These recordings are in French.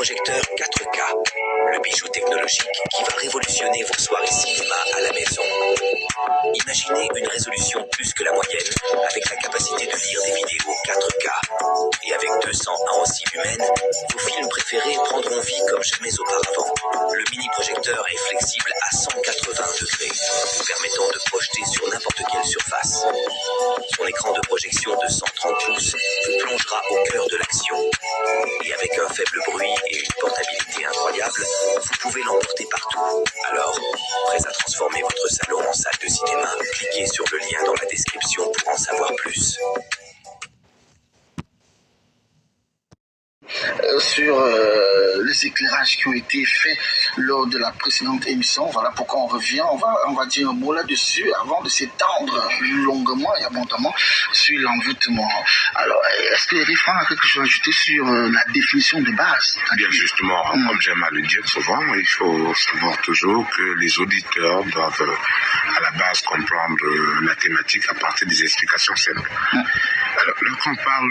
mini-projecteur 4K, le bijou technologique qui va révolutionner vos soirées cinéma à la maison. Imaginez une résolution plus que la moyenne, avec la capacité de lire des vidéos 4K. Et avec 200 ans en humaine, vos films préférés prendront vie comme jamais auparavant. Le mini-projecteur est flexible à 180 degrés, permettant de projeter sur n'importe quelle surface. Son écran de projection de 130 pouces vous plongera au cœur de l'action. Et avec un faible bruit et une portabilité incroyable, vous pouvez l'emporter partout. Alors, prêt à transformer votre salon en salle de cinéma, cliquez sur le lien dans la description pour en savoir plus. Sur les éclairages qui ont été faits lors de la précédente émission. Voilà pourquoi on revient. On va dire un mot là-dessus avant de s'étendre longuement et abondamment sur l'envoûtement. Alors, est-ce que Eric Franck a quelque chose à ajouter sur la définition de base? Bien justement, comme j'aime à le dire souvent, il faut savoir toujours que les auditeurs doivent à la base comprendre la thématique à partir des explications simples. Alors, lorsqu'on parle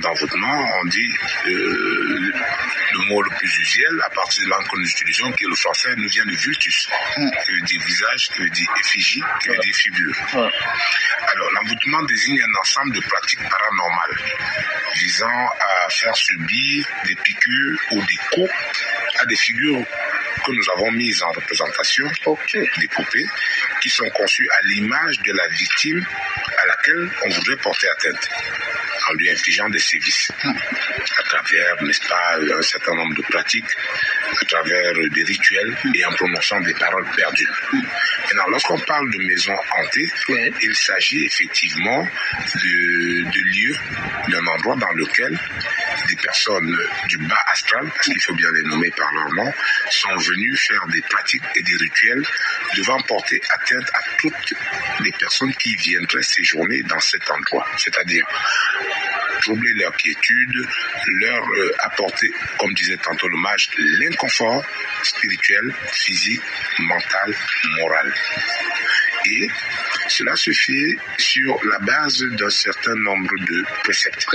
d'envoûtement, on dit le mot le plus usuel à partir de langue que nous utilisons, qui est le français, nous vient de vultus, qui veut dire visage, qui veut dire effigie, qui veut dire figure. Alors, l'envoûtement désigne un ensemble de pratiques paranormales visant à faire subir des piqûres ou des coups à des figures que nous avons mises en représentation, des poupées, qui sont conçues à l'image de la victime à laquelle on voudrait porter atteinte, en lui infligeant des sévices, à travers, n'est-ce pas, un certain nombre de pratiques, à travers des rituels et en prononçant des paroles perdues. Maintenant, lorsqu'on parle de maisons hantées, il s'agit effectivement de lieux, d'un endroit dans lequel des personnes du bas astral, parce qu'il faut bien les nommer par leur nom, sont venus faire des pratiques et des rituels devant porter atteinte à toutes les personnes qui viendraient séjourner dans cet endroit. C'est-à-dire troubler leur quiétude, leur apporter, comme disait tantôt le mage, l'inconfort spirituel, physique, mental, moral. Et cela se fait sur la base d'un certain nombre de préceptes.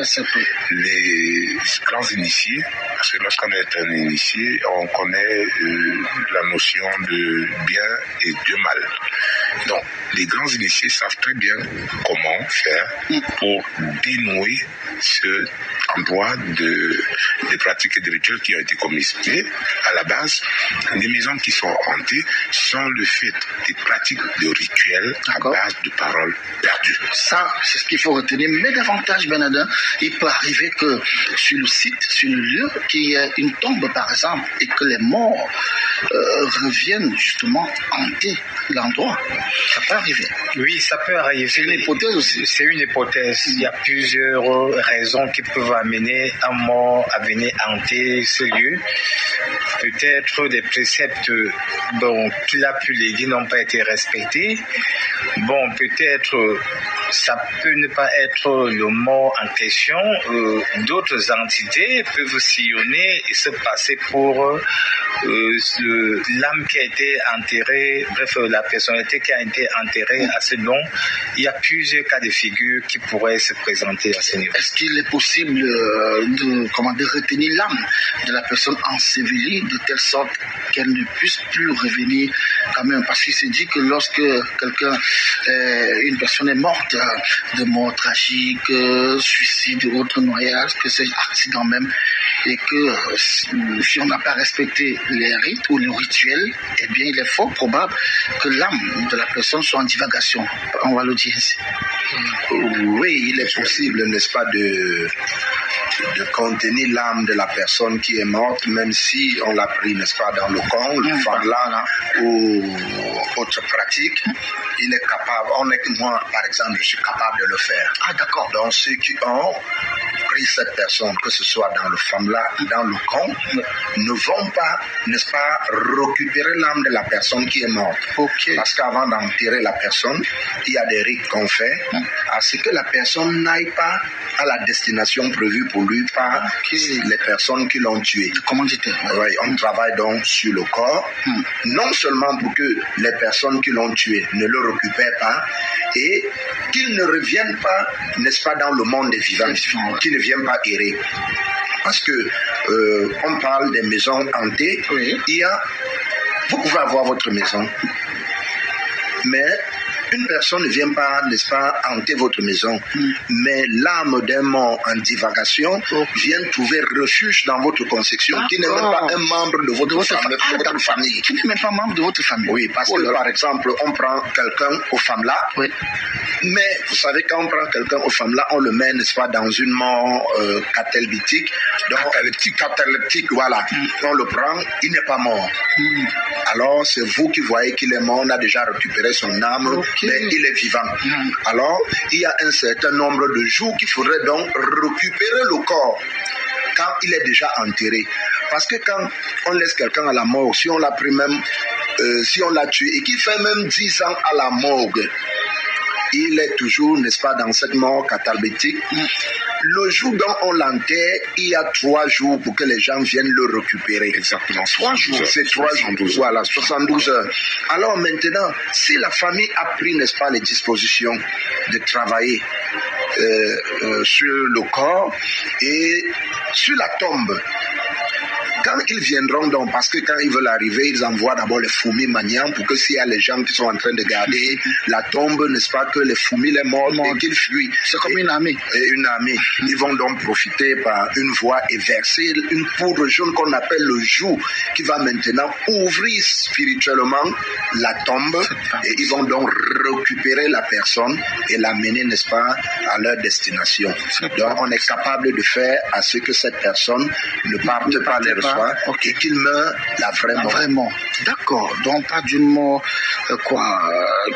Les grands initiés, parce que lorsqu'on est un initié, on connaît la notion de bien et de mal. Donc, les grands initiés savent très bien comment faire pour dénouer ce endroit des pratiques et des rituels qui ont été commises. Mais, à la base, les maisons qui sont hantées sont le fait des pratiques de rituels à base de paroles perdues. Ça, c'est ce qu'il faut retenir. Mais davantage, Bernardin, il peut arriver que sur le site, sur le lieu, qu'il y ait une tombe, par exemple, et que les morts reviennent justement hanter l'endroit. Ça peut arriver. Oui, ça peut arriver. C'est une hypothèse aussi. C'est une hypothèse. Il y a plusieurs raisons qui peuvent amener un mort à venir hanter ce lieu. Peut-être des préceptes qu'il a pu léguer n'ont pas été respectés. Bon, peut-être ça peut ne pas être le mort en question. D'autres entités peuvent sillonner et se passer pour l'âme qui a été enterrée, bref, la personnalité qui a été enterrée à ce don. Il y a plusieurs cas de figure qui pourraient se présenter à ce niveau. Est-ce qu'il est possible de retenir l'âme de la personne ensevelie de telle sorte qu'elle ne puisse plus revenir quand même? Parce qu'il se dit que lorsque une personne est morte, de mort tragique, suicide ou autre noyage, que c'est accident même, et que si on n'a pas respecté les rites ou le rituel, eh bien il est fort probable que l'âme de la personne soit en divagation. On va le dire ainsi. Oui, il est possible, n'est-ce pas, de contenir l'âme de la personne qui est morte, même si on l'a pris, n'est-ce pas, dans le camp, le fangla ou autre pratique. Il est capable, moi par exemple, je suis capable de le faire. Ah d'accord. Donc ceux qui ont pris cette personne, que ce soit dans le fangla, dans le camp, ne vont pas, n'est-ce pas, récupérer l'âme de la personne qui est morte. Parce qu'avant d'enterrer la personne, il y a des rites qu'on fait à ce que la personne n'aille pas à la destination prévue pour lui par les personnes qui l'ont tué. Comment dit-elle? Oui, on travaille donc sur le corps, non seulement pour que les personnes qui l'ont tué ne le récupèrent pas et qu'ils ne reviennent pas, n'est-ce pas, dans le monde des vivants, qu'ils ne viennent pas errer. Parce que on parle des maisons hantées. Oui. Vous pouvez avoir votre maison, mais une personne ne vient pas, n'est-ce pas, hanter votre maison, mais l'âme d'un mort en divagation vient trouver refuge dans votre conception, qui n'est même pas un membre de votre famille. Qui n'est même pas membre de votre famille. Oui, parce que par exemple, on prend quelqu'un aux femmes là, mais vous savez, quand on prend quelqu'un aux femmes là, on le met, n'est-ce pas, dans une mort cataleptique, voilà. On le prend, il n'est pas mort. Alors, c'est vous qui voyez qu'il est mort, on a déjà récupéré son âme, mais il est vivant. Alors, il y a un certain nombre de jours qu'il faudrait donc récupérer le corps quand il est déjà enterré. Parce que quand on laisse quelqu'un à la mort, si on l'a pris même, si on l'a tué, et qu'il fait même 10 ans à la morgue, il est toujours, n'est-ce pas, dans cette mort cataleptique. Le jour dont on l'enterre, il y a 3 jours pour que les gens viennent le récupérer. Exactement. 3 jours, c'est 3 jours. Voilà, 72 heures. Alors maintenant, si la famille a pris, n'est-ce pas, les dispositions de travailler sur le corps et sur la tombe, quand ils viendront donc, parce que quand ils veulent arriver, ils envoient d'abord les fourmis maniants pour que s'il y a les gens qui sont en train de garder la tombe, n'est-ce pas, que les fourmis les mordent et qu'ils fuient. C'est comme une armée. Une armée. Ils vont donc profiter par une voie et verser une poudre jaune qu'on appelle le joug, qui va maintenant ouvrir spirituellement la tombe, et ils vont donc récupérer la personne et l'amener, n'est-ce pas, à leur destination. Donc on est capable de faire à ce que cette personne ne parte pas les reçoit et qu'il meurt la vraie mort. D'accord. Donc pas d'une mort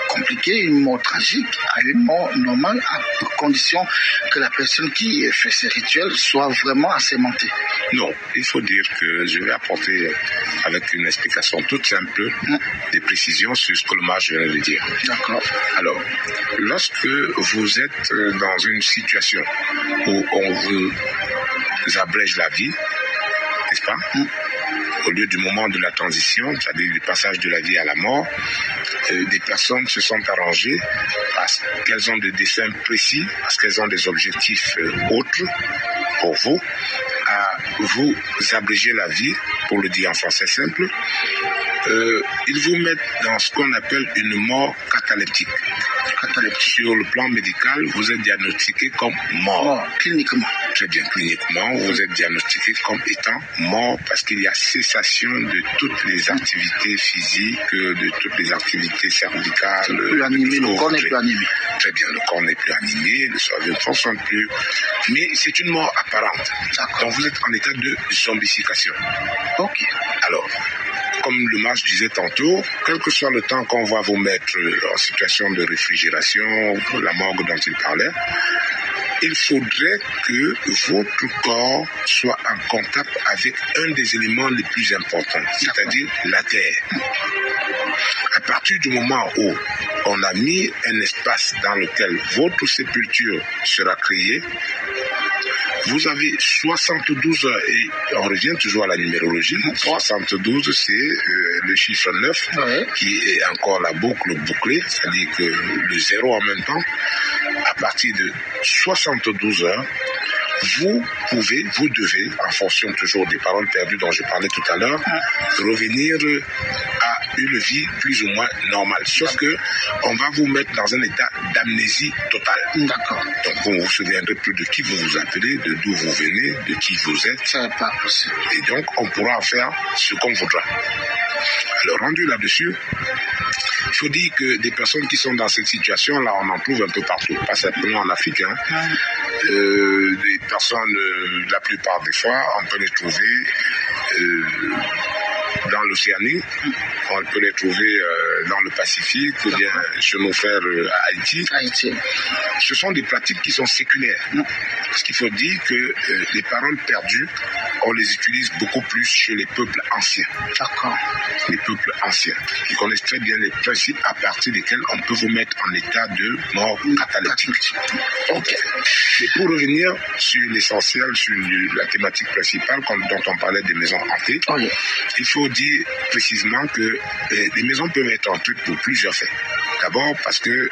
compliquée, une mort tragique, à une mort normale, à condition que la personne qui fait ces rituels soit vraiment assermentée. Non, il faut dire que je vais apporter avec une explication toute simple des précisions sur ce que le mage vient de dire. D'accord. Alors, lorsque vous êtes dans une situation où on vous abrège la vie, n'est-ce pas? Au lieu du moment de la transition, c'est-à-dire du passage de la vie à la mort, des personnes se sont arrangées parce qu'elles ont des desseins précis, parce qu'elles ont des objectifs autres pour vous, à vous abréger la vie, pour le dire en français simple. Ils vous mettent dans ce qu'on appelle une mort cataleptique. Sur le plan médical, vous êtes diagnostiqué comme mort. Cliniquement. Très bien, cliniquement, vous êtes diagnostiqué comme étant mort parce qu'il y a cessation de toutes les activités physiques, de toutes les activités cervicales. Le corps n'est plus animé. Très bien, le corps n'est plus animé, le cerveau ne fonctionne plus. Mais c'est une mort apparente. Donc vous êtes en état de zombification. Ok. Alors, comme le mage disait tantôt, quel que soit le temps qu'on va vous mettre en situation de réfrigération, la morgue dont il parlait, il faudrait que votre corps soit en contact avec un des éléments les plus importants, c'est-à-dire la terre. À partir du moment où on a mis un espace dans lequel votre sépulture sera créée, vous avez 72 heures, et on revient toujours à la numérologie. 72, c'est le chiffre 9, qui est encore la boucle bouclée, c'est-à-dire que le 0 en même temps. À partir de 72 heures, vous devez, en fonction toujours des paroles perdues dont je parlais tout à l'heure, revenir à une vie plus ou moins normale. Sauf que on va vous mettre dans un état d'amnésie totale. D'accord. Donc vous ne vous souviendrez plus de qui vous vous appelez, de d'où vous venez, de qui vous êtes. Ça n'est pas possible. Et donc on pourra en faire ce qu'on voudra. Alors rendu là-dessus, il faut dire que des personnes qui sont dans cette situation-là, on en trouve un peu partout, pas simplement en Afrique. Des personnes, la plupart des fois, on peut les trouver dans l'Océanie, on peut les trouver dans le Pacifique ou bien chez nos frères à Haïti. Ce sont des pratiques qui sont séculaires. Parce qu'il faut dire que les paroles perdues, on les utilise beaucoup plus chez les peuples anciens. D'accord. Les peuples anciens, qui connaissent très bien les principes à partir desquels on peut vous mettre en état de mort cataleptique. Ok. Mais pour revenir sur l'essentiel, sur la thématique principale dont on parlait des maisons hantées, il faut dire précisément que les maisons peuvent être hantées pour plusieurs faits. D'abord parce que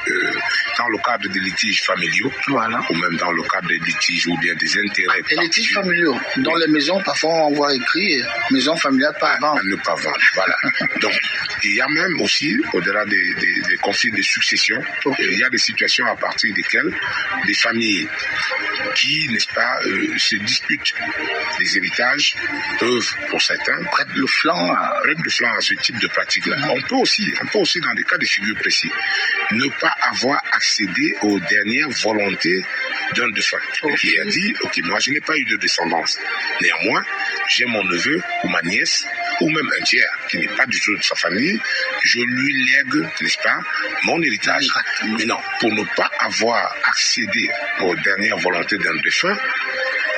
dans le cadre des litiges familiaux, ou même dans le cadre des litiges ou bien des intérêts... Les litiges familiaux, dans les maisons, parfois on voit écrit « maison familiale pas à vendre ». À ne pas vendre, voilà. Donc, il y a même aussi, au-delà des conflits de succession, il y a des situations à partir desquelles des familles qui, n'est-ce pas, se disputent des héritages peuvent, pour certains, prêter le flanc à ce type de pratique-là. On peut aussi, dans des cas de figure précis, ne pas avoir accédé aux dernières volontés d'un défunt qui a dit, ok, moi je n'ai pas eu de descendance. Néanmoins, j'ai mon neveu ou ma nièce, ou même un tiers qui n'est pas du tout de sa famille, je lui lègue, n'est-ce pas, mon héritage. Mais non, pour ne pas avoir accédé aux dernières volontés d'un défunt,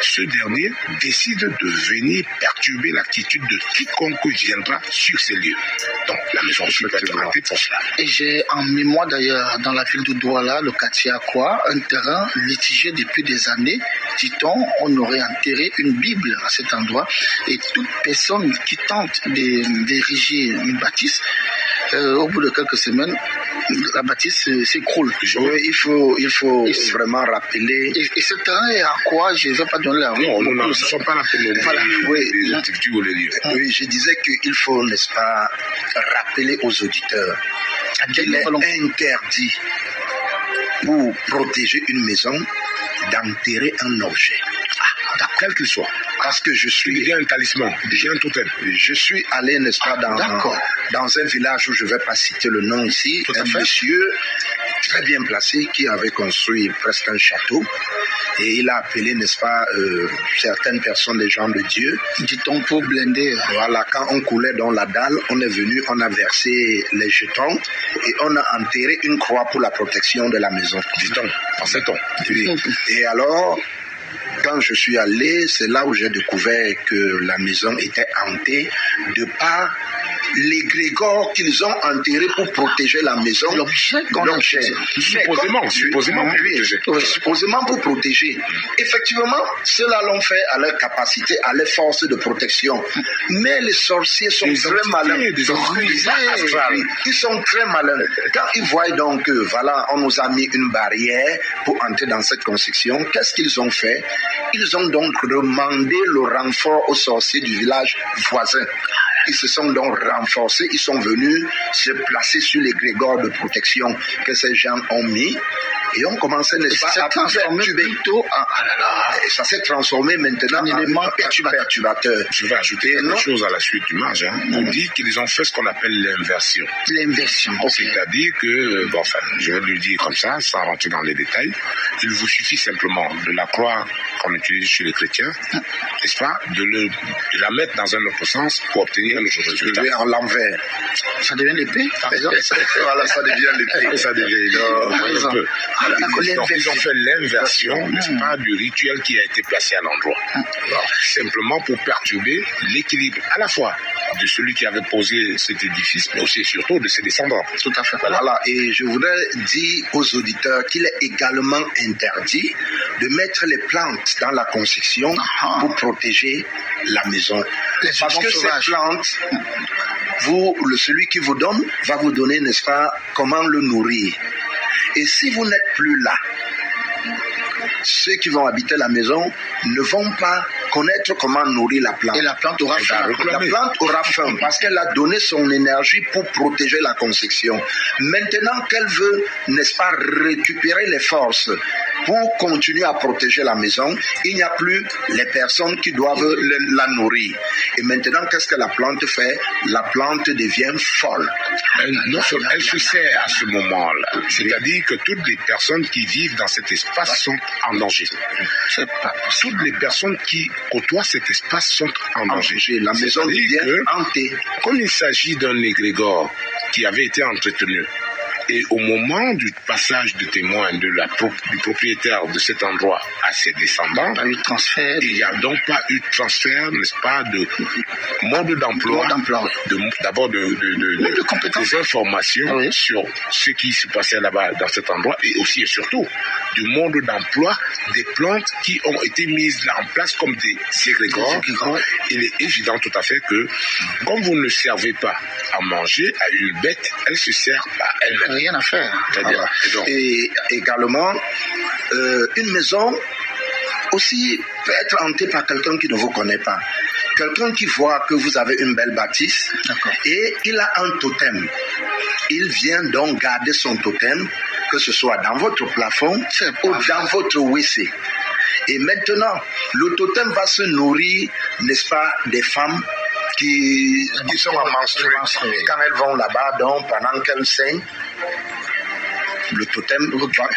ce dernier décide de venir perturber la quiétude de quiconque viendra sur ces lieux. Donc la maison peut être hantée pour cela. Et j'ai en mémoire d'ailleurs dans la ville de Douala, le quartier Akwa, un terrain litigé depuis des années. Dit-on, on aurait enterré une Bible à cet endroit et toute personne qui tente d'ériger une bâtisse, au bout de quelques semaines, la bâtisse s'écroule. Il faut vraiment rappeler. Et ce terrain est à quoi? Je ne vais pas donner la rue. Non, nous ne sommes pas là pour nous les activités ou les lieux. Oui, je disais qu'il faut, n'est-ce pas, rappeler aux auditeurs qu'il est interdit pour protéger une maison d'enterrer un objet. Quel qu'il soit. Parce que il y a un talisman, il y a un totem. Je suis allé, n'est-ce pas, dans un village où je ne vais pas citer le nom ici, un monsieur très bien placé qui avait construit presque un château et il a appelé, n'est-ce pas, certaines personnes, les gens de Dieu. Dit-on pour blinder. Voilà, quand on coulait dans la dalle, on est venu, on a versé les jetons et on a enterré une croix pour la protection de la maison. Dit-on, en ces temps. Et alors, quand je suis allé, c'est là où j'ai découvert que la maison était hantée de par l'égrégore qu'ils ont enterré pour protéger la maison. L'objet. Supposément pour protéger. Effectivement, ceux-là l'ont fait à leur capacité, à leur force de protection. Mais les sorciers sont très malins. Ils sont très malins. Quand ils voient donc que, voilà, on nous a mis une barrière pour entrer dans cette construction, qu'est-ce qu'ils ont fait? Ils ont donc demandé le renfort aux sorciers du village voisin. Ils se sont donc renforcés, ils sont venus se placer sur les grégores de protection que ces gens ont mis. Et on commençait, n'est-ce pas, à perturber. Ça s'est transformé maintenant en élément perturbateur. Je vais ajouter quelque chose à la suite du match. On dit qu'ils ont fait ce qu'on appelle l'inversion. L'inversion. C'est-à-dire que, je vais le dire comme ça, sans rentrer dans les détails, il vous suffit simplement de la croix qu'on utilise chez les chrétiens, n'est-ce pas, de la mettre dans un autre sens pour obtenir le résultat. En l'envers. Ça devient l'épée, par exemple. Voilà, ça devient l'épée. Ça devient un peu. Donc, ils ont fait l'inversion, n'est-ce pas, du rituel qui a été placé à l'endroit. Simplement pour perturber l'équilibre à la fois de celui qui avait posé cet édifice, mais aussi et surtout de ses descendants. Tout à fait. Voilà. Et je voudrais dire aux auditeurs qu'il est également interdit de mettre les plantes dans la construction pour protéger la maison. Parce que ces plantes, celui qui vous donne va vous donner, n'est-ce pas, comment le nourrir. Et si vous n'êtes plus là, ceux qui vont habiter la maison ne vont pas connaître comment nourrir la plante. Et la plante aura faim. La plante aura faim parce qu'elle a donné son énergie pour protéger la construction. Maintenant qu'elle veut, n'est-ce pas, récupérer les forces pour continuer à protéger la maison, il n'y a plus les personnes qui doivent la nourrir. Et maintenant, qu'est-ce que la plante fait? La plante devient folle. Elle se sert à ce moment-là. C'est-à-dire que toutes les personnes qui vivent dans cet espace sont en danger. Toutes les personnes qui côtoient cet espace sont en danger. La maison devient hantée. Comme il s'agit d'un égrégore qui avait été entretenu, et au moment du passage de témoin du propriétaire de cet endroit à ses descendants, il n'y a donc pas eu de transfert, n'est-ce pas, de mode d'emploi, d'abord des informations sur ce qui se passait là-bas dans cet endroit et aussi et surtout du monde d'emploi des plantes qui ont été mises en place comme des égrégores. Il est évident tout à fait que, comme vous ne servez pas à manger à une bête, elle se sert par elle-même. Rien à faire. Voilà. Et également, une maison aussi peut être hantée par quelqu'un qui ne vous connaît pas. Quelqu'un qui voit que vous avez une belle bâtisse et il a un totem. Il vient donc garder son totem, que ce soit dans votre plafond ou dans votre WC. Et maintenant, le totem va se nourrir, n'est-ce pas, des femmes qui sont à menstruer. Quand elles vont là-bas, donc pendant qu'elles saignent, le totem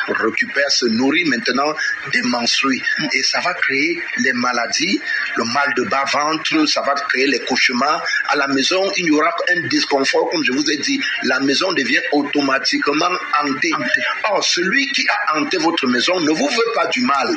récupère, se nourrit maintenant des menstrues. Et ça va créer les maladies, le mal de bas-ventre, ça va créer les cauchemars. À la maison, il y aura un disconfort, comme je vous ai dit. La maison devient automatiquement hantée. Or, celui qui a hanté votre maison ne vous veut pas du mal.